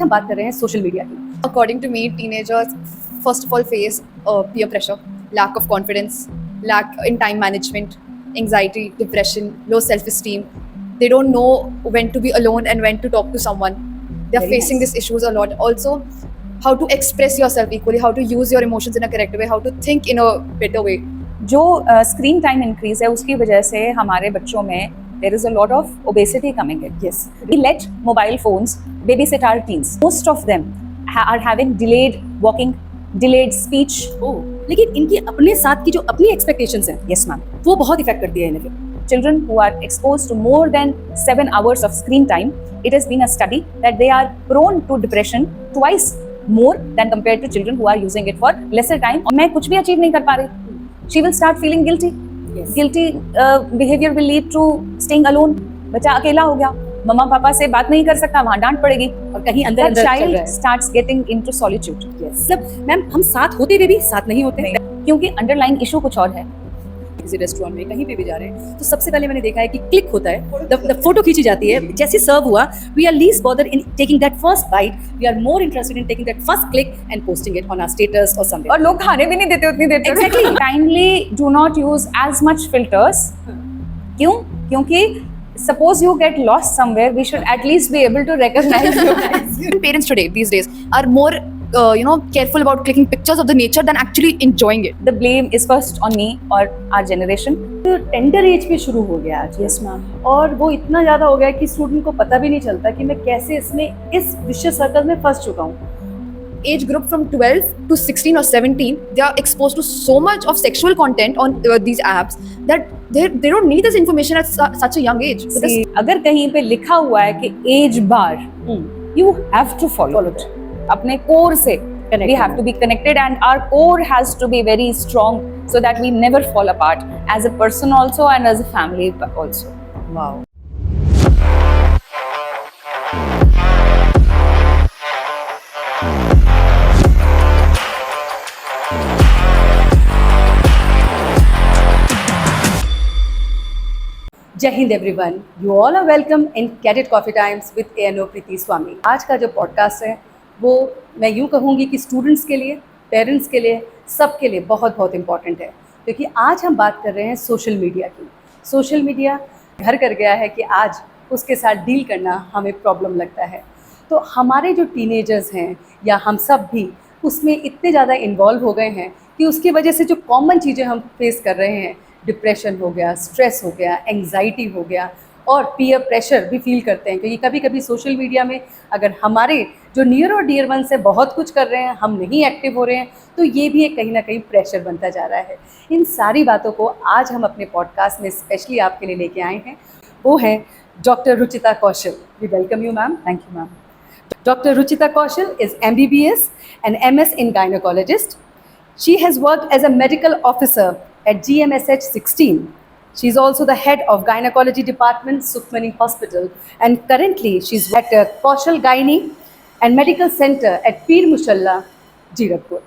हम बात कर रहे हैं सोशल मीडिया की। According to me, teenagers first of all face peer pressure, lack of confidence, lack in time management, anxiety, depression, low self-esteem. They don't know when to be alone and when to talk to someone. They are Very facing nice. these issues a lot. Also, how to express yourself equally, how to use your emotions in a correct way, how to think in a better way. जो screen time increase है उसकी वजह से हमारे बच्चों में there is a lot of obesity coming in. Yes. We let mobile phones babysit our teens. Most of them are having delayed walking, delayed speech. लेकिन इनकी अपने साथ की जो अपनी एक्सपेक्टेशंस हैं Yes, ma'am. वो बहुत इफेक्ट करती है इन्हें. Children who are exposed to more than 7 hours of screen time, it has been a study that they are prone to depression twice more than compared to children who are using it for lesser time. मैं कुछ भी achieve नहीं कर पा रही. She will start feeling guilty. Yes. Guilty behavior will lead to staying alone. बच्चा अकेला हो गया, मम्मा पापा से बात नहीं कर सकता, वहाँ डांट पड़ेगी. और कहीं अंदर The अंदर चल रहा child है. starts getting into solitude. मतलब मैम हम साथ होते हुए भी साथ नहीं होते. क्योंकि अंडरलाइन इशू कुछ और है. किसी रेस्टोरेंट में कहीं पे भी जा रहे हैं तो सबसे पहले मैंने देखा है कि क्लिक होता है, द फोटो खींची जाती है, जैसे सर्व हुआ we are least bother in taking that first bite, we are more interested in taking that first click and posting it on our status और समवेयर. और लोग खाने भी नहीं देते उतनी देर तक. Exactly. Kindly do not use as much filters. क्यों? क्योंकि suppose you get lost somewhere, we should at least be able to recognise you. Parents today, these days, are more careful about clicking pictures of the nature than actually enjoying it. The blame is first on me or our generation. Tender as पे शुरू हो गया आज. Yes, ma'am. और वो इतना ज़्यादा हो गया कि स्टूडेंट को पता भी नहीं चलता कि मैं कैसे इसमें इस विशियस सर्कल में फंस चुका हूँ. Age group from 12 to 16 or 17, they are exposed to so much of sexual content on these apps that they don't need this information at such a young age. Because See, अगर कहीं पे लिखा हुआ है कि age bar, you have to follow it. अपने core से we have to be connected and our core has to be very strong so that we never fall apart as a person also and as a family also. Wow. जय हिंद everyone, you all are welcome in cadet coffee times with ANO Preeti Swami. आज का जो podcast है वो मैं यूँ कहूँगी कि स्टूडेंट्स के लिए, पेरेंट्स के लिए, सबके लिए बहुत बहुत इम्पॉर्टेंट है, क्योंकि आज हम बात कर रहे हैं सोशल मीडिया की. सोशल मीडिया घर कर गया है कि आज उसके साथ डील करना हमें प्रॉब्लम लगता है. तो हमारे जो टीनेजर्स हैं या हम सब भी उसमें इतने ज़्यादा इन्वॉल्व हो गए हैं कि उसकी वजह से जो कॉमन चीज़ें हम फेस कर रहे हैं, डिप्रेशन हो गया, स्ट्रेस हो गया, एंग्जाइटी हो गया और पीयर प्रेशर भी फील करते हैं. क्योंकि कभी कभी सोशल मीडिया में अगर हमारे जो नियर और डियर वन से बहुत कुछ कर रहे हैं, हम नहीं एक्टिव हो रहे हैं, तो ये भी एक कहीं ना कहीं प्रेशर बनता जा रहा है. इन सारी बातों को आज हम अपने पॉडकास्ट में स्पेशली आपके लिए लेके आए हैं. वो हैं doctor Ruchita Kaushal. We welcome you ma'am. Thank you, ma'am. Dr. Ruchita Kaushal is MBBS and MS in gynecologist. She has worked as a medical officer at GMSH 16. She is also the head of gynecology department, Sukhmani Hospital, and currently she's at Kaushal Gynae and Medical Center at Peer Mushalla, Jirakpur.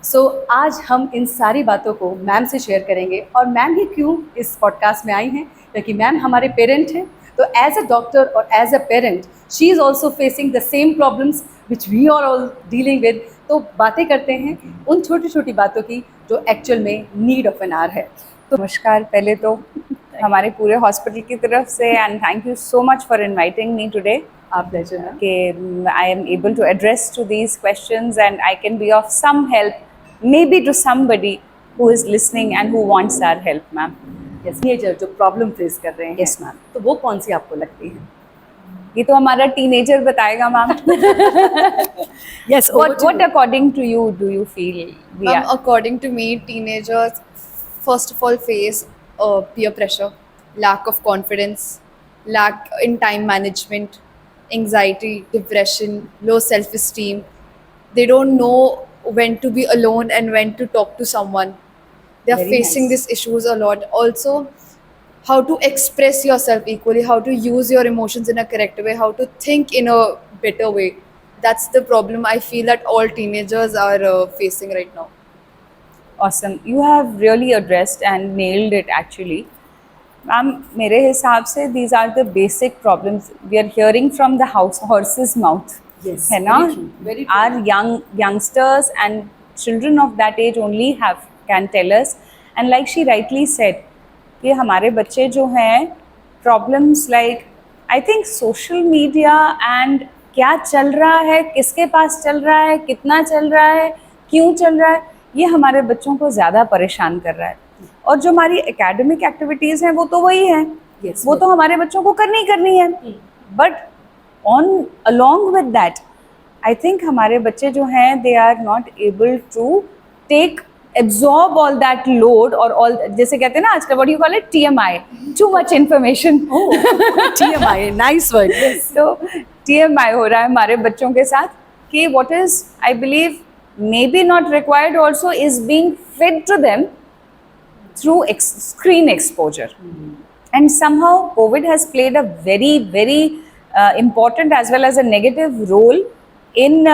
So आज हम इन सारी बातों को ma'am से share करेंगे. और ma'am ही क्यों इस पॉडकास्ट में आई हैं, क्योंकि मैम हमारे पेरेंट हैं. तो एज अ डॉक्टर और as a parent she is also facing the same problems which we are all dealing with. तो बातें करते हैं उन छोटी छोटी बातों की जो एक्चुअल में नीड ऑफ एन आवर है. तो नमस्कार पहले तो हमारे पूरे हॉस्पिटल की तरफ से and thank you so much for inviting me today. आप प्लेजर है कि I am able to address to these questions and I can be of some help maybe to somebody who is listening and who wants our help. Ma'am teenager जो problem face कर रहे हैं, Yes, ma'am. तो वो कौन सी आपको लगती है? ये तो हमारा टीनेजर बताएगा ma'am. Yes, What according to you do you feel we are? according to me, teenagers first of all face peer pressure, lack of confidence, lack in time management, anxiety, depression, low self-esteem. They don't know when to be alone and when to talk to someone. They are Very facing nice. these issues a lot. Also, how to express yourself equally, how to use your emotions in a correct way, how to think in a better way. That's the problem I feel that all teenagers are facing right now. Awesome. You have really addressed and nailed it actually. Ma'am मेरे हिसाब से these are the basic problems we are hearing from the horse's mouth. Yes, है ना? very true, very true. Our youngsters and children of that age only can tell us. And like she rightly said, कि हमारे बच्चे जो हैं problems like I think social media and क्या चल रहा है, किसके पास चल रहा है, कितना चल रहा है, क्यों चल रहा है, ये हमारे बच्चों को ज़्यादा परेशान कर रहा है. और जो हमारी एकेडमिक एक्टिविटीज़ हैं वो तो वही हैं, Yes, वो तो हमारे बच्चों को करनी ही करनी है. But on along with that I think हमारे बच्चे जो हैं they are not able to take absorb all that load or all, जैसे कहते हैं ना आजकल, what do you call it, TMI, too much information. TMI, nice word. Yes. तो TMI हो रहा है हमारे बच्चों के साथ कि what is I believe maybe not required also is being fed to them through screen exposure. And somehow COVID has played a very important as well as a negative role in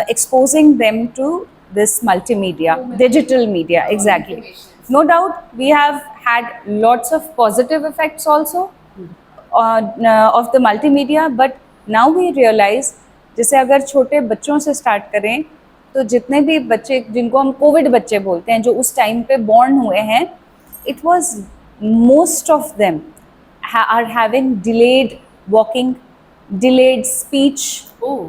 exposing them to this multimedia, digital media, exactly. No doubt we have had lots of positive effects also of the multimedia, but now we realize, जैसे अगर छोटे बच्चों से start करें तो जितने भी बच्चे जिनको हम कोविड बच्चे बोलते हैं जो उस टाइम पे बॉर्न हुए हैं, it was most of them are having delayed walking, delayed speech. Oh.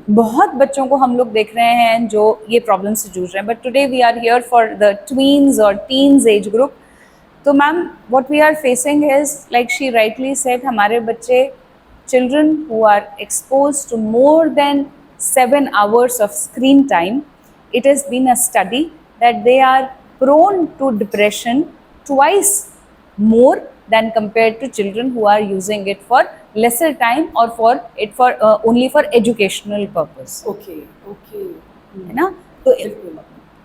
बहुत बच्चों को हम लोग देख रहे हैं जो ये प्रॉब्लम से जूझ रहे हैं. But today we are here for the tweens और टीन्स एज ग्रुप. तो ma'am what we are facing is like she rightly said, हमारे बच्चे children who are exposed to more than 7 hours of screen time, it has been a study that they are prone to depression twice more than compared to children who are using it for lesser time or for it for only for educational purpose. Okay, okay. है ना? तो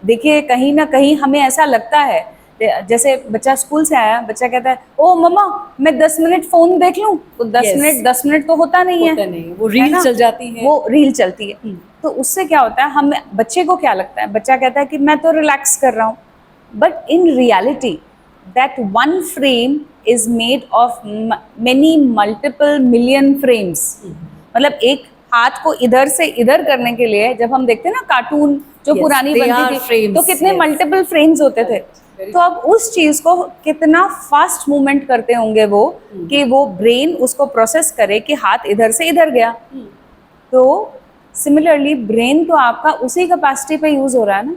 देखिए कहीं ना कहीं हमें ऐसा लगता है, जैसे बच्चा स्कूल से आया, बच्चा कहता है ओ मम्मा मैं 10 मिनट फोन देख लूं, तो 10 मिनट तो होता नहीं है, वो रील चल जाती है, वो रील चलती है. तो उससे क्या होता है, हम बच्चे को क्या लगता है, बच्चा कहता है कि मैं तो रिलैक्स कर रहा हूँ. But in reality that one frame is made of many multiple million frames. मतलब एक हाथ को इधर से इधर करने के लिए जब हम देखते हैं ना कार्टून जो पुरानी बनती थी, तो कितने मल्टीपल फ्रेम्स होते थे. तो अब उस चीज को कितना फास्ट मूवमेंट करते होंगे वो कि वो ब्रेन उसको प्रोसेस करे कि हाथ इधर से इधर गया. तो सिमिलरली ब्रेन तो आपका उसी कैपेसिटी पे यूज हो रहा है ना.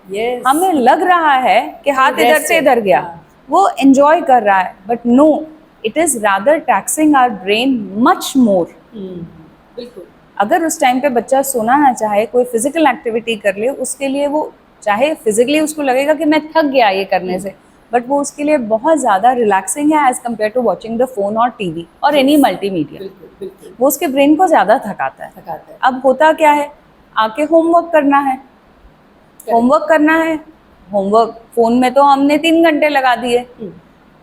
Yes. हमें लग रहा है कि हाथ इधर से इधर गया, वो एंजॉय कर रहा है, but no, it is rather taxing our brain much more. बिल्कुल. अगर उस टाइम पे बच्चा सोना ना चाहे, कोई फिजिकल एक्टिविटी कर ले, उसके लिए वो चाहे फिजिकली उसको लगेगा कि मैं थक गया ये करने से, बट वो उसके लिए बहुत ज़्यादा रिलैक्सिंग है as compared to watching the phone और टीवी और एनी मल्टीमीडिया. वो उसके ब्रेन को ज़्यादा थकाता है. अब होता क्या है, आके होमवर्क करना है, होमवर्क फोन में तो हमने 3 घंटे लगा दिए.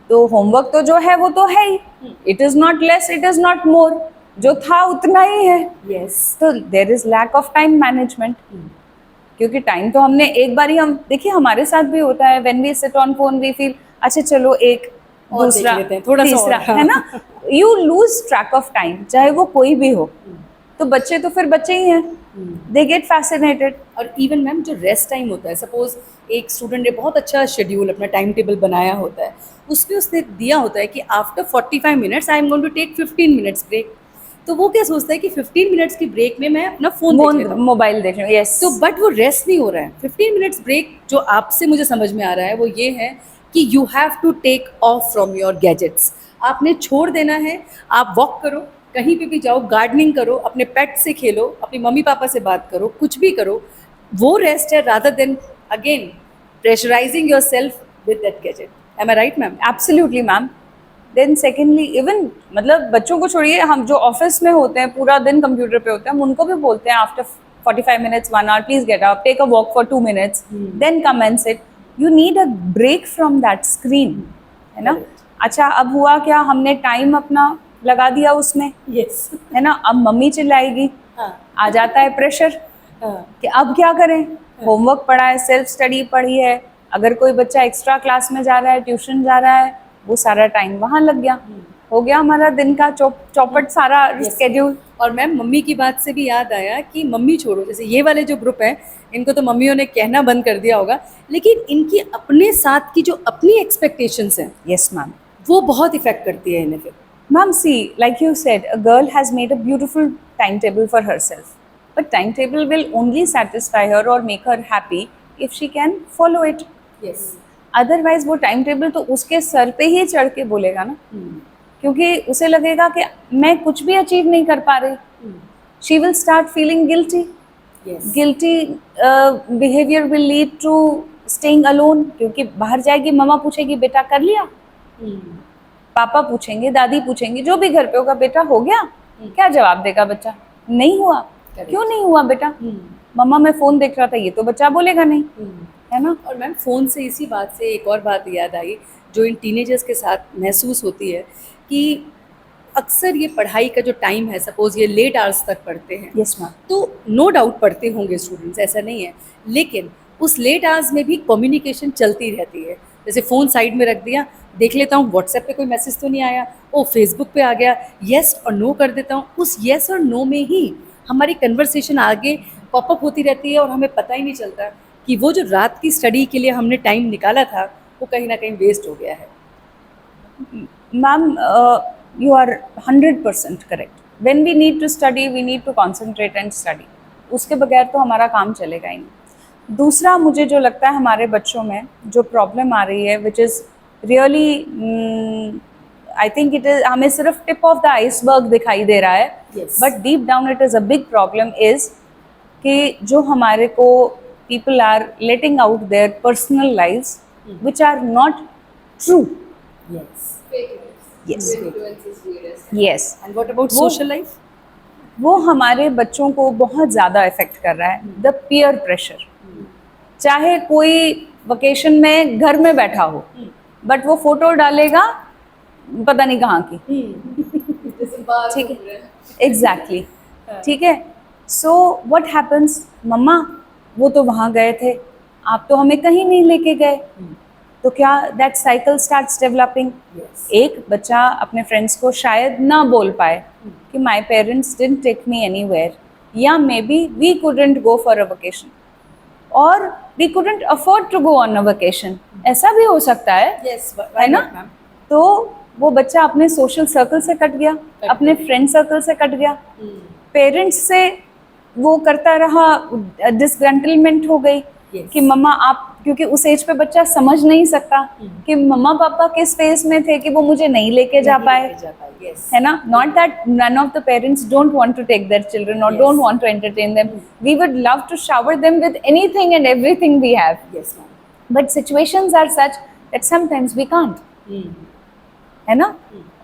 तो होमवर्क तो जो है वो तो है ही, it is not less, it is not more, जो था उतना ही है. तो there is lack of time management. क्योंकि टाइम तो हमने एक बार ही, हम देखिए हमारे साथ भी होता है, when we sit on phone we feel अच्छा चलो एक दूसरा तीसरा, है ना. You lose track of time, चाहे वो कोई भी हो. तो बच्चे तो फिर बच्चे ही हैं, दे गेट फैसिनेटेड. और इवन मैम जो रेस्ट टाइम होता है, सपोज एक स्टूडेंट ने बहुत अच्छा शेड्यूल अपना टाइम टेबल बनाया होता है, उसमें उसने दिया होता है कि after 45 minutes I am going to take 15 minutes break. तो वो क्या सोचता है कि 15 मिनट्स की ब्रेक में मैं अपना फोन मोबाइल देख रहा हूँ. यस. तो बट वो रेस्ट नहीं हो रहा है. 15 मिनट्स ब्रेक जो आपसे मुझे समझ में आ रहा है वो ये है कि you have to take off from your gadgets. आपने छोड़ देना है. आप वॉक करो, कहीं पे भी जाओ, गार्डनिंग करो, अपने पेट से खेलो, अपनी मम्मी पापा से बात करो, कुछ भी करो. वो रेस्ट है, rather than again pressurising yourself with that gadget. Am I right ma'am? Absolutely ma'am. Then secondly even मतलब बच्चों को छोड़िए, हम जो ऑफिस में होते हैं पूरा दिन कंप्यूटर पे होते हैं, हम उनको भी बोलते हैं after 45 minutes 1 hour please get up, take a walk for 2 minutes, then come and sit. You need a break from that screen, है ना. अच्छा अब हुआ क्या, हमने टाइम अपना लगा दिया उसमें, यस, है ना. अब मम्मी चिल्लाएगी, आ जाता है प्रेशर कि अब क्या करें, होमवर्क पढ़ा है, सेल्फ स्टडी पढ़ी है, अगर कोई बच्चा एक्स्ट्रा क्लास में जा रहा है, ट्यूशन जा रहा है, वो सारा टाइम वहाँ लग गया, हो गया हमारा दिन का चौपट सारा स्केड्यूल. और मैम मम्मी की बात से भी याद आया कि मम्मी छोड़ो, जैसे ये वाले जो ग्रुप हैं इनको तो मम्मियों ने कहना बंद कर दिया होगा, लेकिन इनकी अपने साथ की जो अपनी एक्सपेक्टेशंस हैं Yes, ma'am. वो बहुत इफेक्ट करती है इन्हें फिर। Ma'am, see, like you said, a girl has made a beautiful timetable for herself. But timetable will only satisfy her or make her happy if she can follow it. Yes. Otherwise, वो timetable तो उसके sir पे ही चढ़ के बोलेगा ना, क्योंकि उसे लगेगा कि मैं कुछ भी अचीव नहीं कर पा रही. She will start feeling guilty. Yes. Guilty behavior will lead to staying alone. क्योंकि बाहर जाएगी, मम्मा पूछेगी बेटा कर लिया, पापा पूछेंगे, दादी पूछेंगे, जो भी घर पे होगा, बेटा हो गया, क्या जवाब देगा बच्चा? नहीं हुआ. क्यों नहीं हुआ बेटा? मम्मा मैं फोन देख रहा था, ये तो बच्चा बोलेगा नहीं, है ना? और मैम फ़ोन से इसी बात से एक और बात याद आई जो इन टीनेजर्स के साथ महसूस होती है कि अक्सर ये पढ़ाई का जो टाइम है, सपोज ये लेट आवर्स तक पढ़ते हैं, यस मैम. तो नो डाउट पढ़ते होंगे स्टूडेंट्स, ऐसा नहीं है, लेकिन उस लेट आवर्स में भी कम्युनिकेशन चलती रहती है. जैसे फ़ोन साइड में रख दिया, देख लेता हूँ व्हाट्सएप पे कोई मैसेज तो नहीं आया, ओ फेसबुक पे आ गया, येस और नो कर देता हूँ. उस येस और नो में ही हमारी कन्वर्सेशन आगे पॉपअप होती रहती है और हमें पता ही नहीं चलता कि वो जो रात की स्टडी के लिए हमने टाइम निकाला था वो कहीं ना कहीं वेस्ट हो गया है. Ma'am, you are 100% correct. When we need to study, we need to concentrate and study. उसके बगैर तो हमारा काम चलेगा ही नहीं. दूसरा मुझे जो लगता है हमारे बच्चों में जो प्रॉब्लम आ रही है, which is really, I think it is, हमें सिर्फ टिप ऑफ द आइसबर्ग दिखाई दे रहा है, Yes. but deep down it is a big problem is कि जो हमारे को people are letting out their personal lives which are not true. Yes. Yes. And what about वो- सोशल लाइफ? वो हमारे बच्चों को बहुत ज़्यादा इफेक्ट कर रहा है. द पीयर प्रेशर, चाहे कोई वकेशन में घर में बैठा हो, बट वो फोटो डालेगा पता नहीं कहाँ की. ठीक है, एग्जैक्टली. ठीक है. सो व्हाट हैपन्स, मम्मा वो तो वहाँ गए थे, आप तो हमें कहीं नहीं लेके गए. तो क्या दैट साइकिल स्टार्ट्स डेवलपिंग. एक बच्चा अपने फ्रेंड्स को शायद ना बोल पाए कि my parents didn't take me anywhere, या maybe we couldn't go for a vacation, और we couldn't afford to go on a vacation. ऐसा भी हो सकता है, यस, है ना? तो वो बच्चा अपने सोशल सर्कल से कट गया, अपने फ्रेंड सर्कल से कट गया, पेरेंट्स से वो करता रहा, डिसग्रंटलमेंट हो गई कि मम्मा आप, क्योंकि उस एज पे बच्चा समझ नहीं सकता कि मम्मा पापा किस फेज में थे कि वो मुझे नहीं लेके जा पाए, है ना? Not that none of the parents don't want to take their children और don't want to entertain them. We would love to shower them with anything and everything we have, but situations are such that sometimes we can't, है ना?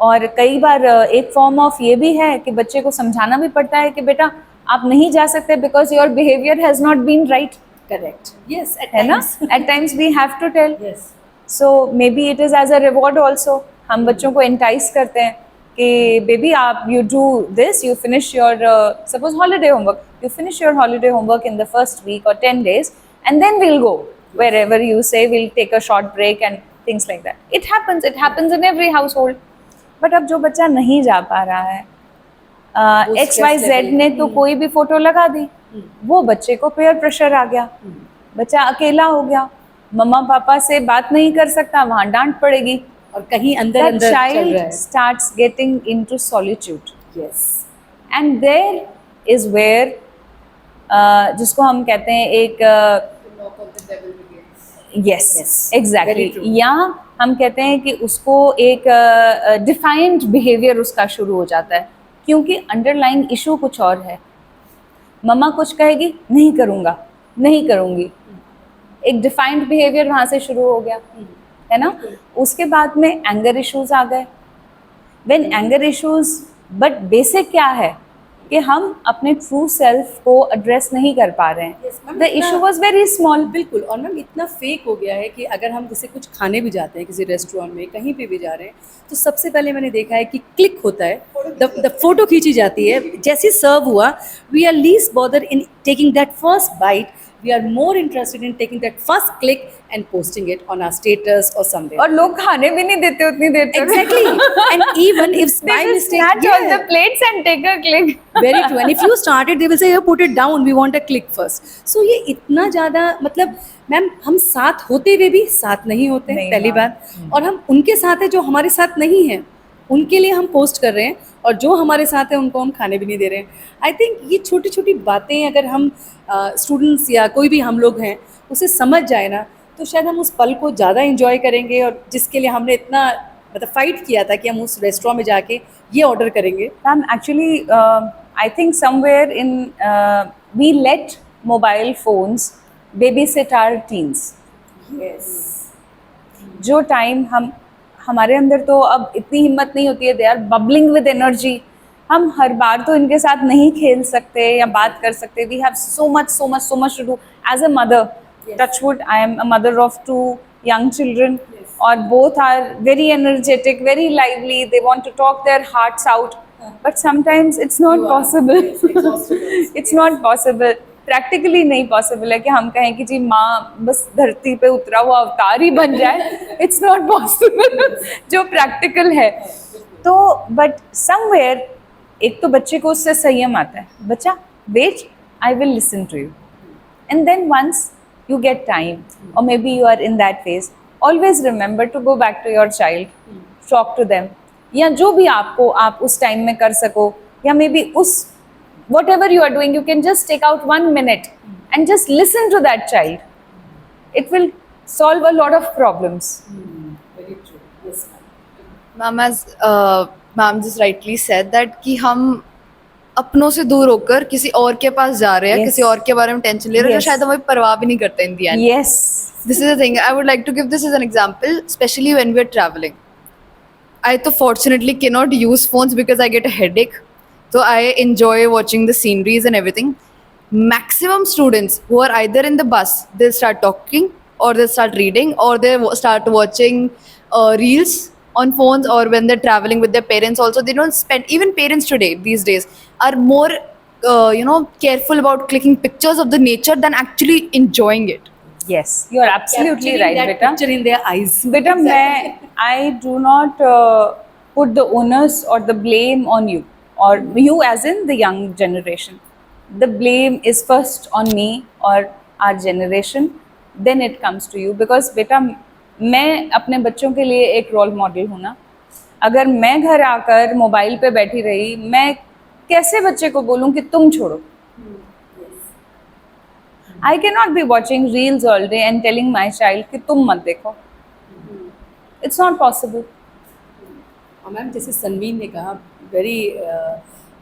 और कई बार एक form of ये भी है कि बच्चे को समझाना भी पड़ता है कि बेटा आप नहीं जा सकते because your behaviour has not been right, correct. Yes, है ना? At times we have to tell. Yes. So maybe it is as a reward also. हम बच्चों को एंटाइस करते हैं कि बेबी आप you do this, you finish your suppose holiday homework, you finish your holiday homework in the first week और 10 days and then we'll go wherever you say, we'll take a short break and things like that. It happens in every household. But अब जो बच्चा नहीं जा पा रहा है, XYZ ने तो कोई भी फोटो लगा दी, वो बच्चे को पेयर प्रेशर आ गया, बच्चा अकेला हो गया, मम्मा पापा से बात नहीं कर सकता, वहाँ डांट पड़ेगी, और कहीं अंदर the अंदर चल child रहा है. starts getting into solitude. Yes. And there is where जिसको हम कहते हैं एक yes, Very exactly, true. या हम कहते हैं कि उसको एक डिफाइंड बिहेवियर उसका शुरू हो जाता है, क्योंकि अंडरलाइंग इशू कुछ और है. मम्मा कुछ कहेगी, नहीं करूँगा, नहीं करूँगी, एक डिफाइंड बिहेवियर वहाँ से शुरू हो गया, है ना? उसके बाद में एंगर इश्यूज आ गए. When anger issues, but basic क्या है कि हम अपने ट्रू सेल्फ को एड्रेस नहीं कर पा रहे हैं. Yes, ma'am, the issue was very small. बिल्कुल. और मैम इतना फेक हो गया है कि अगर हम जैसे कुछ खाने भी जाते हैं किसी रेस्टोरेंट में, कहीं पे भी जा रहे हैं, तो सबसे पहले मैंने देखा है कि क्लिक होता है, द फोटो खींची जाती है, जैसे सर्व हुआ, we are least bother in taking that first bite, We are more interested in taking that first click and posting it on our status or somewhere. और लोग खाने भी नहीं देते उतनी देर तक. Exactly. And even if They by just mistake, snatch all the plates and take a click. very true. And if you started, they will say, "Here, put it down. We want a click first." So ये इतना ज़्यादा मतलब ma'am हम साथ होते हुए भी साथ नहीं होते नहीं, पहली हाँ. बात, और हम उनके साथ है जो हमारे साथ नहीं है, उनके लिए हम पोस्ट कर रहे हैं, और जो हमारे साथ है उनको हम खाने भी नहीं दे रहे हैं. आई थिंक ये छोटी छोटी बातें अगर हम स्टूडेंट्स या कोई भी हम लोग हैं उसे समझ जाए ना, तो शायद हम उस पल को ज़्यादा इंजॉय करेंगे, और जिसके लिए हमने इतना मतलब फाइट किया था कि हम उस रेस्टोरेंट में जाके ये ऑर्डर करेंगे. Ma'am, actually, I think somewhere in we let mobile phones babysit our teens. जो टाइम हमारे अंदर तो अब इतनी हिम्मत नहीं होती है, they are bubbling with energy. हम हर बार तो इनके साथ नहीं खेल सकते या बात कर सकते. We have so much to do as a mother. Touchwood, I am a mother of 2 young children. Or both are very energetic, very lively. They want to talk their hearts out, but sometimes it's not possible. It's not possible. Practically नहीं possible है कि हम कहें कि जी माँ बस धरती पे उतरा हुआ अवतार ही बन जाए. इट्स नॉट पॉसिबल जो प्रैक्टिकल है. तो बट समवेयर एक तो बच्चे को उससे संयम आता है. बच्चा wait, I will listen to you. And then once you get time, or maybe you are in that phase, always remember to go back to your child, talk to them, या जो भी आपको आप उस टाइम में कर सको, या maybe उस whatever you are doing, you can just take out 1 minute and just listen to that child. It will solve a lot of problems. Very true. Yes, Ma'am, as ma'am just rightly said that कि हम अपनों से दूर होकर किसी और के पास जा रहे हैं, Yes. किसी और के बारे में टेंशन ले रहे हैं, Yes. जो शायद हमें परवाह भी नहीं करते in the end. Yes. This is the thing. I would like to give this as an example, especially when we're traveling. I तो fortunately cannot use phones because I get a headache. So I enjoy watching the sceneries and everything. Maximum students who are either in the bus, they'll start talking, or they'll start reading, or they start watching reels on phones, or when they're traveling with their parents also. They don't spend, even parents today these days are more careful about clicking pictures of the nature than actually enjoying it. Yes, you are absolutely Capturing right, that beta. picture in their eyes. Beta, I do not put the onus or the blame on you, or you as in the young generation. The blame is first on me or our generation, then it comes to you. Because beta, मैं अपने बच्चों के लिए एक role model हूँ ना. अगर मैं घर आकर मोबाइल पे बैठी रही, मैं कैसे बच्चे को बोलूँ कि तुम छोड़ो. I cannot be watching reels all day and telling my child कि तुम मत देखो. It's not possible. और मैम जैसे सनवीन ने कहा वेरी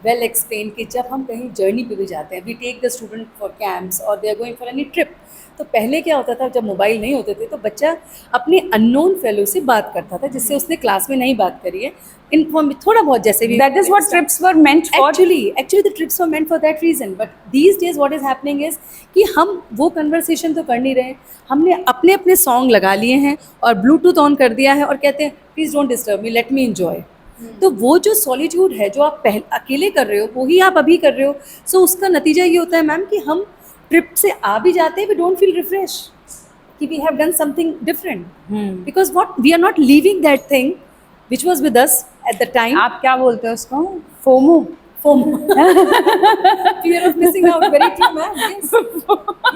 वेल एक्सप्लेन कि जब हम कहीं जर्नी पे भी जाते हैं, we take the student for camps और they are going for any trip, तो पहले क्या होता था जब मोबाइल नहीं होते थे तो बच्चा अपने अननोन फेलो से बात करता था जिससे उसने क्लास में नहीं बात करी है, इन्फॉर्म थोड़ा बहुत जैसे भी. That is what trips were meant for. Actually the trips were meant for that reason, but these days what is happening is कि हम वो कन्वर्सेशन तो कर नहीं रहे, हमने अपने अपने सॉन्ग लगा लिए हैं और ब्लूटूथ ऑन कर दिया है और कहते हैं please don't disturb me, let me enjoy. तो वो जो सॉलिट्यूड है जो आप अकेले कर रहे हो वही आप अभी कर रहे हो. सो उसका नतीजा ये होता है मैम कि हम ट्रिप से आ भी जाते हैं, वी डोंट फील रिफ्रेश कि we have done something different, because what we are not leaving that thing which was with us at the time. आप क्या बोलते हो उसको? FOMO. Fear of missing out. Very true ma'am.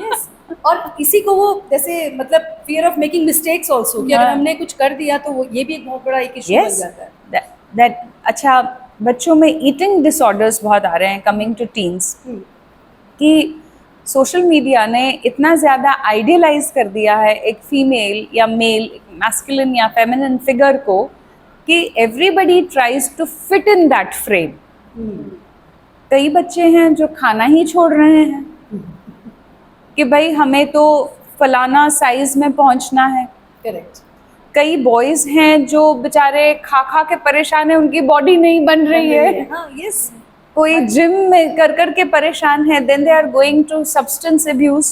Yes. और इसी को वो जैसे मतलब fear of making mistakes also कि अगर हमने कुछ कर दिया तो वो ये भी एक बहुत बड़ा एक इशू बन जाता है. That अच्छा, बच्चों में ईटिंग डिसऑर्डर्स बहुत आ रहे हैं कमिंग टू टीन्स, कि सोशल मीडिया ने इतना ज़्यादा आइडियलाइज कर दिया है एक फीमेल या मेल, मैस्कुलिन या फेमिनिन फिगर को, कि everybody tries to fit in that frame. कई बच्चे हैं जो खाना ही छोड़ रहे हैं कि भाई हमें तो फलाना साइज में पहुंचना है. करेक्ट. कई बॉयज हैं जो बेचारे खा खा के परेशान है, उनकी बॉडी नहीं बन रही है. हाँ. यस. कोई जिम में कर के परेशान है, then they are going to substance abuse,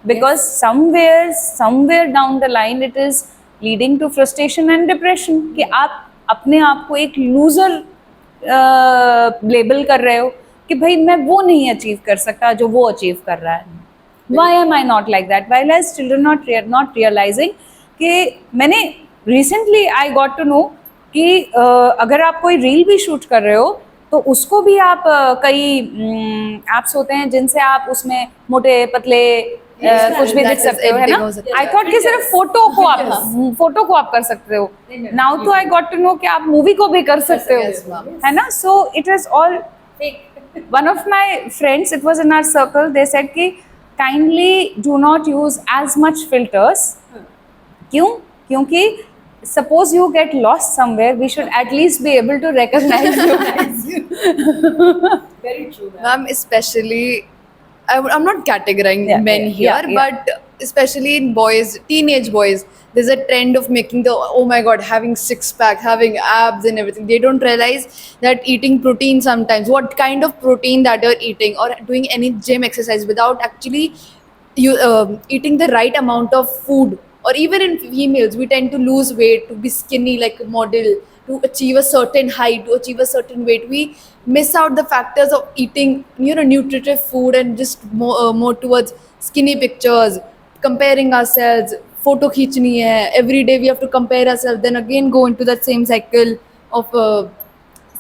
because somewhere down the line it is leading to frustration and depression, कि आप अपने आप को एक लूजर लेबल कर रहे हो कि भाई मैं वो नहीं अचीव कर सकता जो वो अचीव कर रहा है. Why am I not like that? While as children not realizing कि मैंने recently I got to know कि अगर आप कोई रील भी शूट कर रहे हो तो उसको भी आप कई एप्स होते हैं जिनसे आप उसमें मोटे पतले कुछ भी that दिख is सकते हो, है ना? editing हो सकता आई थॉट कि सिर्फ फोटो को आप कर सकते हो. नाउ तो आई गॉट टू नो कि आप मूवी को भी कर सकते Yes, हो, ma'am. है ना? So it is all one of my friends, it was in our circle, they said कि kindly do not use as much filters. क्यों? क्योंकि suppose you get lost somewhere, we should at least be able to recognize you. Very true, ma'am. Ma'am, especially, I'm not categorizing Yeah, men yeah, here, yeah. but especially in boys, teenage boys, there's a trend of making the, oh my god, having six pack, having abs and everything. They don't realize that eating protein sometimes, what kind of protein that you're eating, or doing any gym exercise without actually eating the right amount of food. Or even in females, we tend to lose weight to be skinny like a model, to achieve a certain height, to achieve a certain weight. We miss out the factors of eating, nutritive food, and just more towards skinny pictures, comparing ourselves. Photo खींचनी है, every day we have to compare ourselves, then again go into that same cycle of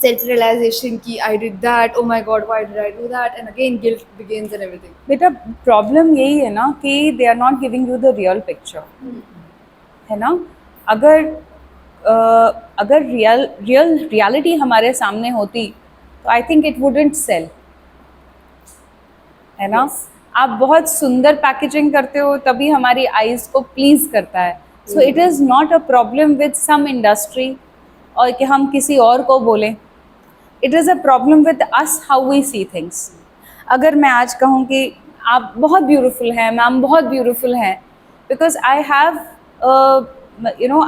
self realization कि I did that, oh my god, why did I do that, and again guilt begins and everything. बेटा problem यही है ना कि they are not giving you the real picture, है ना? अगर reality हमारे सामने होती तो I think it wouldn't sell, है ना? आप बहुत सुंदर पैकेजिंग करते हो तभी हमारी आईज को प्लीज करता है. So it is not a problem with some industry और कि हम किसी और को बोलें. It is a problem with us how we see things. अगर मैं आज कहूँ कि आप बहुत ब्यूटीफुल हैं, मैम बहुत ब्यूटीफुल हैं, because I have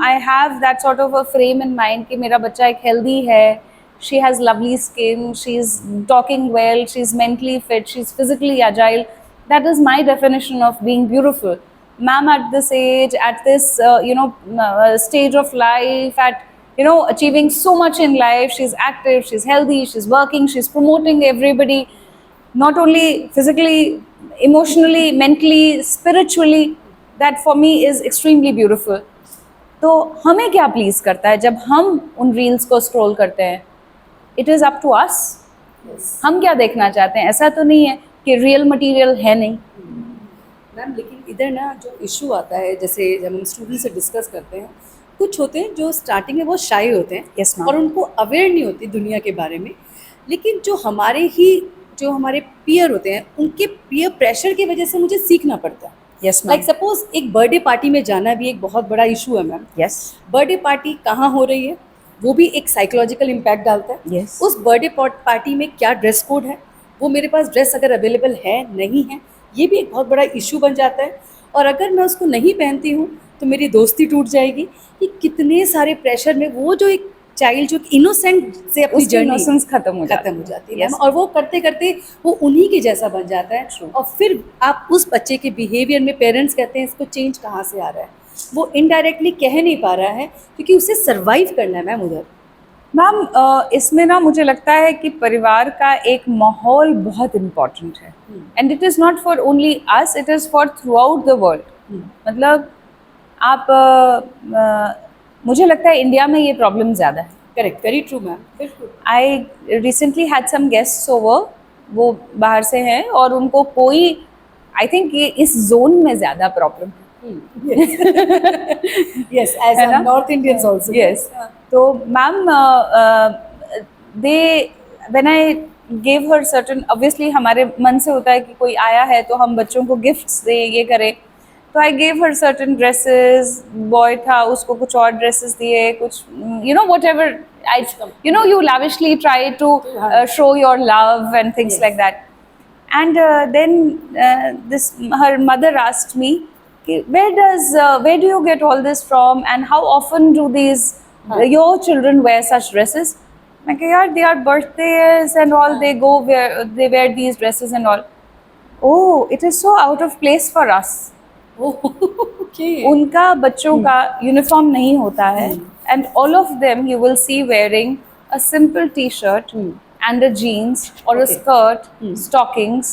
I have that sort of a frame in mind कि मेरा बच्चा एक हेल्दी है, she has lovely skin, she's talking well, she's mentally fit, she's physically agile. That is my definition of being beautiful. Ma'am, at this age, at this stage of life, at achieving so much in life, she's active, she's healthy, she's working, she's promoting everybody, not only physically, emotionally, mentally, spiritually. That for me is extremely beautiful. तो हमें क्या please करता है जब हम उन reels को scroll करते हैं? It is up to us. हम क्या देखना चाहते हैं? ऐसा तो नहीं है कि रियल मटेरियल है नहीं. मैम लेकिन इधर ना जो इशू आता है, जैसे जब हम स्टूडेंट से डिस्कस करते हैं, कुछ होते हैं जो स्टार्टिंग में बहुत शाई होते हैं. Yes, ma'am. और उनको अवेयर नहीं होती दुनिया के बारे में. लेकिन जो हमारे पीयर होते हैं, उनके पीयर प्रेशर की वजह से मुझे सीखना पड़ता है. यस लाइक सपोज एक बर्थडे पार्टी में जाना भी एक बहुत बड़ा इशू है मैम. यस बर्थडे पार्टी कहाँ हो रही है, वो भी एक साइकोलॉजिकल इम्पैक्ट डालता है. Yes. उस बर्थडे पार्टी में क्या ड्रेस कोड है, वो मेरे पास ड्रेस अगर अवेलेबल है नहीं है, ये भी एक बहुत बड़ा इशू बन जाता है. और अगर मैं उसको नहीं पहनती हूँ तो मेरी दोस्ती टूट जाएगी. कि कितने सारे प्रेशर में वो जो एक चाइल्ड जो इनोसेंट से अपनी उसकी जर्नी innocence खत्म हो जाती है Yes. मैम. और वो करते करते वो उन्हीं के जैसा बन जाता है. True. और फिर आप उस बच्चे के बिहेवियर में पेरेंट्स कहते हैं इसको चेंज कहाँ से आ रहा है, वो इनडायरेक्टली कह नहीं पा रहा है क्योंकि उसे सर्वाइव करना है मैम उधर. मैम इसमें ना मुझे लगता है कि परिवार का एक माहौल बहुत इम्पॉर्टेंट है. And it is not for only us, it is for through out the world. मतलब आप मुझे लगता है इंडिया में ये प्रॉब्लम ज़्यादा है. करेक्ट, वेरी ट्रू मैम, बिल्कुल. I recently had some guests over, वो बाहर से हैं और उनको कोई आई थिंक ये इस जोन में ज़्यादा प्रॉब्लम है. Yes, as है ना? North Indians also. Yes. तो ma'am when I gave her certain, obviously हमारे मन से होता है कि कोई आया है तो हम बच्चों को गिफ्ट्स दें, ये करें. तो I gave her certain dresses. Boy था, उसको कुछ और ड्रेसेस दिए, कुछ whatever. You lavishly try to show your love and things Yes. like that. And then her mother asked me, where do you get all this from, and how often do your children wear such dresses? मैं कहा यार, they are birthdays and all, they wear these dresses and all. Oh, it is so out of place for us. Okay. उनका बच्चों का uniform नहीं होता है, and all of them you will see wearing a simple t-shirt and a jeans or a Okay. skirt, stockings.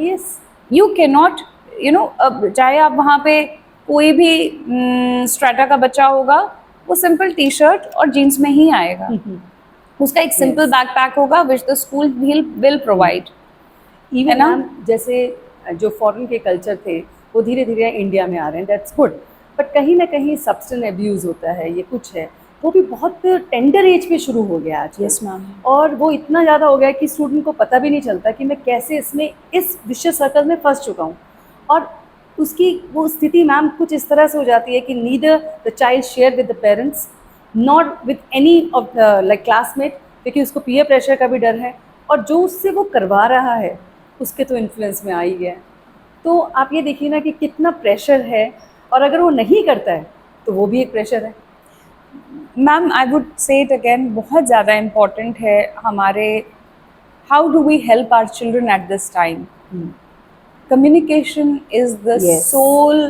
Yes. You cannot you know चाहे आप वहाँ पे कोई भी स्ट्रेटा का बच्चा होगा, वो सिंपल टी शर्ट और जीन्स में ही आएगा। उसका एक सिंपल बैकपैक होगा which the school will provide. Even ना? मैम जैसे जो फॉरेन के कल्चर थे वो धीरे धीरे इंडिया में आ रहे हैं, दैट्स गुड, बट कहीं ना कहीं सब्सटेंस एब्यूज़ होता है, ये कुछ है, वो भी बहुत टेंडर एज पे शुरू हो गया आज। Yes ma'am. और वो इतना ज़्यादा हो गया कि स्टूडेंट को पता भी नहीं चलता कि मैं कैसे इसमें इस विशियस सर्कल में फंस चुका हूँ। और उसकी वो स्थिति मैम कुछ इस तरह से हो जाती है कि neither the child share with the parents, not with any of like classmate, क्योंकि उसको पीयर प्रेशर का भी डर है, और जो उससे वो करवा रहा है उसके तो इन्फ्लुएंस में आ ही गया। तो आप ये देखिए ना कि कितना प्रेशर है, और अगर वो नहीं करता है तो वो भी एक प्रेशर है। Ma'am I would say it again, बहुत ज़्यादा इम्पॉर्टेंट है हमारे, how do we help our children at this time. Communication is the Yes. Sole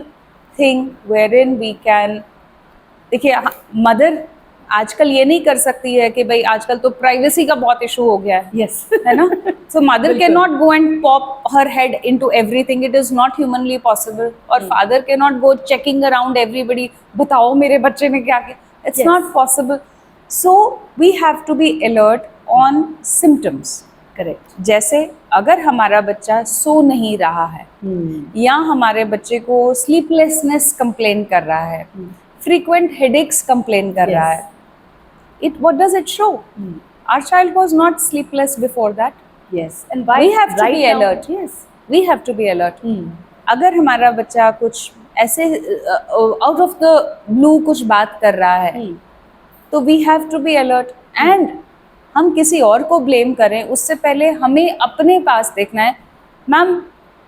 thing wherein we can, देखिए मदर आजकल ये नहीं कर सकती है कि भाई आजकल तो प्राइवेसी का बहुत इशू हो गया है, यस है ना? सो मदर बिल्कुल। Can not go and pop her head into everything, it is not humanly possible. और father can not go checking around everybody, बताओ मेरे बच्चे ने क्या किया, it's Yes. Not possible. So we have to be alert on symptoms. Correct. जैसे अगर हमारा बच्चा सो नहीं रहा है, या हमारे बच्चे को स्लीपलेसनेस कंप्लेन कर रहा है, फ्रीक्वेंट हेडेक्स कंप्लेन कर रहा है, it what does it show? Our child was not sleepless before that. Yes and why We have to right be now- alert. Yes. We have to be alert. अगर हमारा बच्चा कुछ ऐसे out of the blue कुछ बात कर रहा है, तो we have to be alert. And हम किसी और को ब्लेम करें उससे पहले हमें अपने पास देखना है। Ma'am,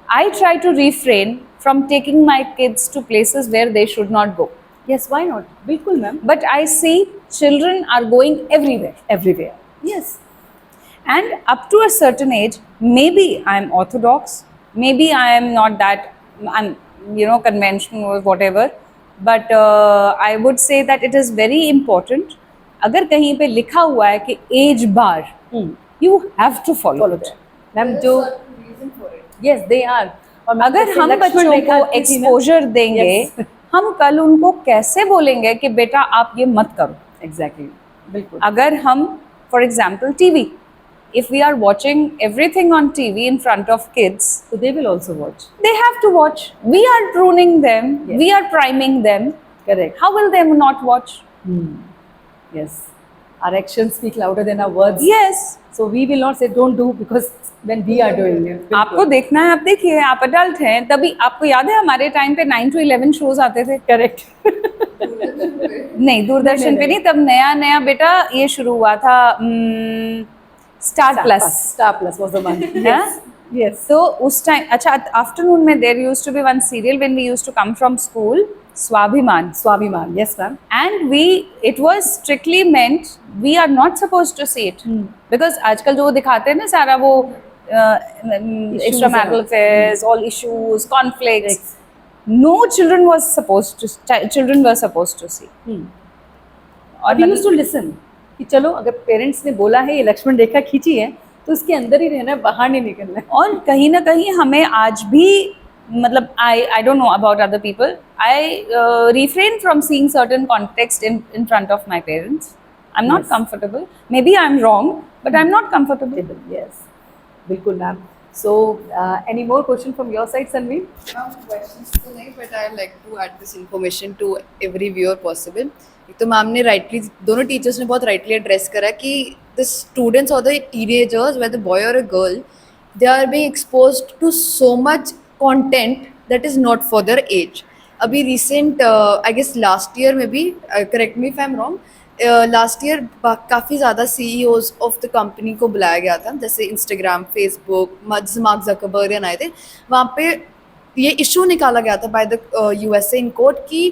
I try to refrain from taking my kids to places where they should not go, Yes, why not? बिल्कुल ma'am. But I see children are going everywhere. Everywhere. Yes. And up to a certain age, maybe I am orthodox, maybe I am not that, I'm, you know, conventional or whatever, but I would say that it is very important. अगर कहीं पे लिखा हुआ है कि age bar, you have to follow Follow it. that. Ma'am जो yes they are। और ma'am अगर जैसे हम लक्ष्मण बच्चों रेखा को की थी ना- एक्सपोजर देंगे, Yes. हम कल उनको कैसे बोलेंगे कि बेटा आप ये मत करो। Exactly. बिल्कुल। अगर हम, for example TV, if we are watching everything on TV in front of kids, So they will also watch. they have to watch. We are pruning them, Yes. we are priming them. Correct. How will they not watch? Yes. Our actions speak louder than our words. Yes. So we will not say don't do because when we are doing it. बिल्कुल। आपको देखना है, आप देखिए, आप adult हैं, तभी आपको याद है हमारे टाइम पे 9 to 11 शोज आते थे। Correct. नहीं, दूरदर्शन पे नहीं। नहीं, तब नया नया बेटा ये शुरू हुआ था, star plus. Star Plus was the one. Yes. Yes. तो उस टाइम, अच्छा, आफ्टरनून में there used to be one serial when we used to come from school, Swabhiman. Swabhiman. Yes, ma'am. And it was strictly meant, we are not supposed to see it. Because आजकल जो वो दिखाते हैं ना सारा वो extramarital affairs, all issues, conflicts, no children were supposed to see. और we used to listen कि चलो अगर पेरेंट्स ने बोला है ये लक्ष्मण रेखा खींची है तो उसके अंदर ही रहना है, बाहर नहीं निकलना है। और कहीं ना कहीं हमें आज भी, मतलब I don't know about other people, I refrain from seeing certain context in front of my parents. I'm not Yes. comfortable. Maybe I'm wrong, but I'm not comfortable. Yes, बिल्कुल ma'am. So any more question from your side, Sanvi? Ma'am, questions तो नहीं, but I like to add this information to every viewer possible. एक तो ma'am ने rightly, दोनों teachers ने बहुत rightly address करा कि the students or the teenagers, whether boy or a girl, they are being exposed to so much content that is not for their age. अभी recent, I guess last year maybe, correct me if I'm wrong, last year काफ़ी ज़्यादा CEOs of the company को बुलाया गया था, जैसे Instagram, Facebook, mark Zuckerberg आए थे। वहाँ पे ये इशू निकाला गया था by the USA in court की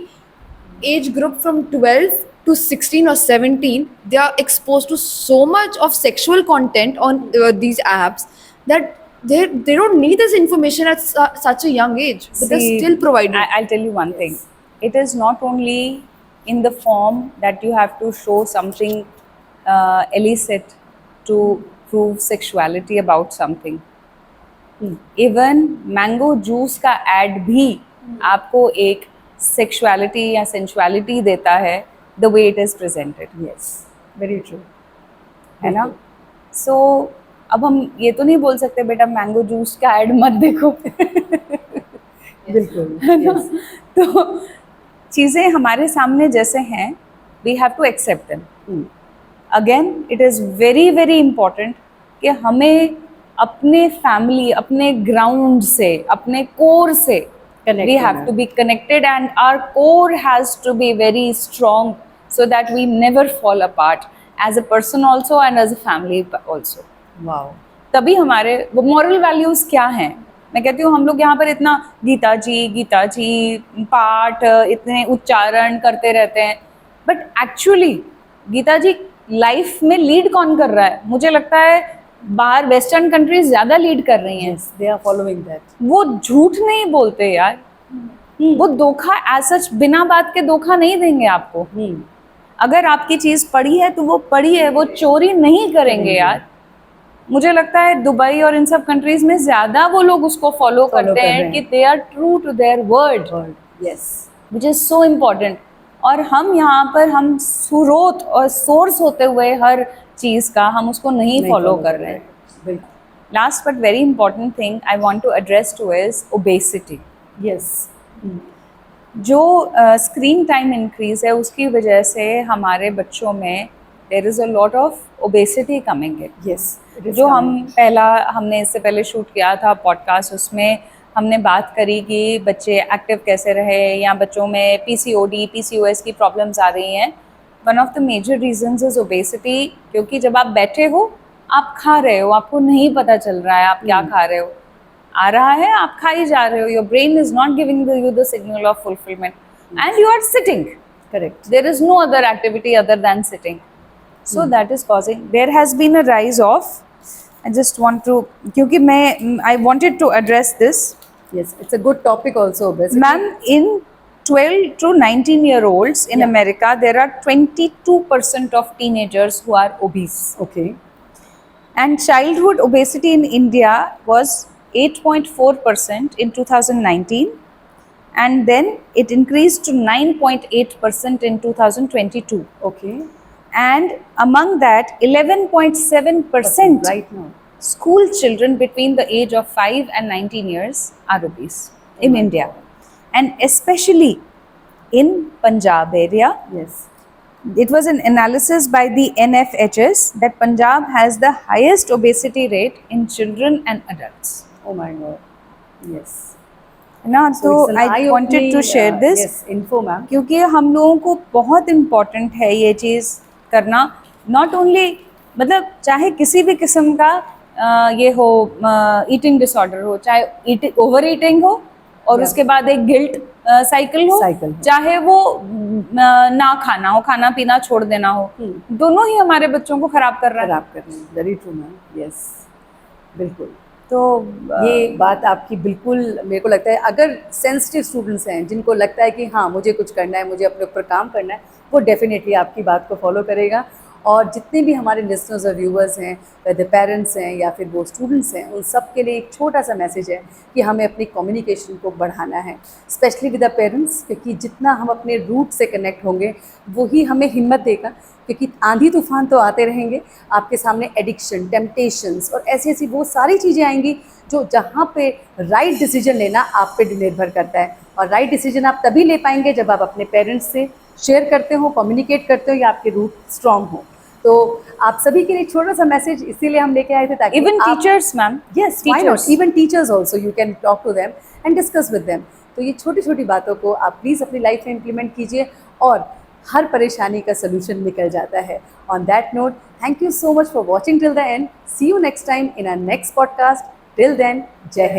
age group from 12 to 16 or 17, they are exposed to so much of sexual content on these apps that they don't need this information at such a young age, but they're See, still providing. I'll tell you one thing. It is not only in the form that you have to show something illicit to prove sexuality about something. Even mango juice का add भी आपको एक sexuality या sensuality देता है, the way it is presented, yes, very true, है ना। सो अब हम ये तो नहीं बोल सकते बेटा मैंगो जूस का एड मत देखो, बिल्कुल, है ना। yes. तो चीज़ें हमारे सामने जैसे हैं, we have to accept them. Again it is very very important कि हमें अपने फैमिली, अपने ग्राउंड से, अपने कोर से Connect we have करना। to be connected and our core has to be very strong so that we never fall apart as a person also and as a family also. Wow, तभी हमारे वो moral values क्या हैं। मैं कहती हूँ हम लोग यहाँ पर इतना गीता जी पाठ इतने उच्चारण करते रहते हैं, but actually Geeta ji life में लीड कौन कर रहा है? मुझे लगता है बाहर वेस्टर्न कंट्रीज ज़्यादा लीड कर रही हैं। Yes, they are following that. वो झूठ नहीं बोलते यार, वो धोखा एज सच बिना बात के धोखा नहीं देंगे आपको। अगर आपकी चीज़ पड़ी है तो वो पड़ी है, वो चोरी नहीं करेंगे यार। मुझे लगता है दुबई और इन सब कंट्रीज में ज्यादा वो लोग उसको फॉलो करते हैं कि they are true to their word, yes, which is so important. और हम यहाँ पर हम स्रोत और सोर्स होते हुए हर चीज़ का हम उसको नहीं फॉलो कर रहे हैं। Last but very important thing I want to address to is obesity. Yes, जो स्क्रीन टाइम इंक्रीज है उसकी वजह से हमारे बच्चों में there is a lot of obesity coming in. Yes, जो हमने इससे पहले शूट किया था पॉडकास्ट, उसमें हमने बात करी कि बच्चे एक्टिव कैसे रहे या बच्चों में पीसीओडी पीसीओएस की प्रॉब्लम्स आ रही हैं। One of the major reasons is obesity, क्योंकि जब आप बैठे हो आप खा रहे हो, आपको नहीं पता चल रहा है आप क्या खा रहे हो, आ रहा है आप खा ही जा रहे हो, your brain is not giving you the signal of fulfilment and you are sitting. Correct, there is no other activity other than sitting, so that is causing, there has been a rise of, I just want to, क्योंकि I wanted to address this. yes, it's a good topic also, basically. Ma'am, in 12 to 19-year-olds in America, there are 22% of teenagers who are obese. Okay, And childhood obesity in India was 8.4% in 2019, and then it increased to 9.8% in 2022. okay, And among that 11.7% right now, school children between the age of 5 and 19 years are obese in India, and especially in Punjab area. yes, It was an analysis by the NFHS that Punjab has the highest obesity rate in children and adults. oh my god, yes. ना तो it's an I wanted eye-opening, to share this, yes, info, ma'am. क्योंकि हम लोगों को बहुत important है ये चीज़ करना। नॉट ओनली मतलब चाहे किसी भी किस्म का ये हो, ईटिंग डिसऑर्डर हो, चाहे ओवर ईटिंग हो और Yeah. उसके बाद एक गिल्ट साइकिल हो, Cycle हो। चाहे वो ना खाना हो, खाना पीना छोड़ देना हो, दोनों ही हमारे बच्चों को खराब कर रहा है। खराब कर रहे हैं, वेरी ट्रू मैम, यस, बिल्कुल। तो ये बात आपकी बिल्कुल, मेरे को लगता है अगर सेंसिटिव स्टूडेंट्स हैं जिनको लगता है कि हाँ मुझे कुछ करना है, मुझे अपने ऊपर काम करना है, वो डेफिनेटली आपकी बात को फॉलो करेगा। और जितने भी हमारे लिसनर्स और व्यूवर्स हैं, वैसे पेरेंट्स हैं या फिर वो स्टूडेंट्स हैं, उन सब के लिए एक छोटा सा मैसेज है कि हमें अपनी कम्युनिकेशन को बढ़ाना है, स्पेशली विद द पेरेंट्स, क्योंकि जितना हम अपने रूट से कनेक्ट होंगे वही हमें हिम्मत देगा। क्योंकि आंधी तूफान तो आते रहेंगे, आपके सामने एडिक्शन, टेम्पटेशंस और ऐसी ऐसी वो सारी चीज़ें आएंगी जो जहाँ पे राइट डिसीजन लेना आप पे निर्भर करता है। और राइट डिसीजन आप तभी ले पाएंगे जब आप अपने पेरेंट्स से शेयर करते हो, कम्युनिकेट करते हो या आपके रूट स्ट्रॉन्ग हो। तो आप सभी के लिए छोटा सा मैसेज इसीलिए हम लेके आए थे ताकि even teachers ma'am, yes, why not, even teachers also you can talk to them and discuss with them. तो ये छोटी छोटी बातों को आप प्लीज़ अपनी लाइफ में इम्प्लीमेंट कीजिए और हर परेशानी का सोल्यूशन निकल जाता है। On that note, thank you so much for watching till the end. See you next time in our next podcast. Till then, जय हिंद।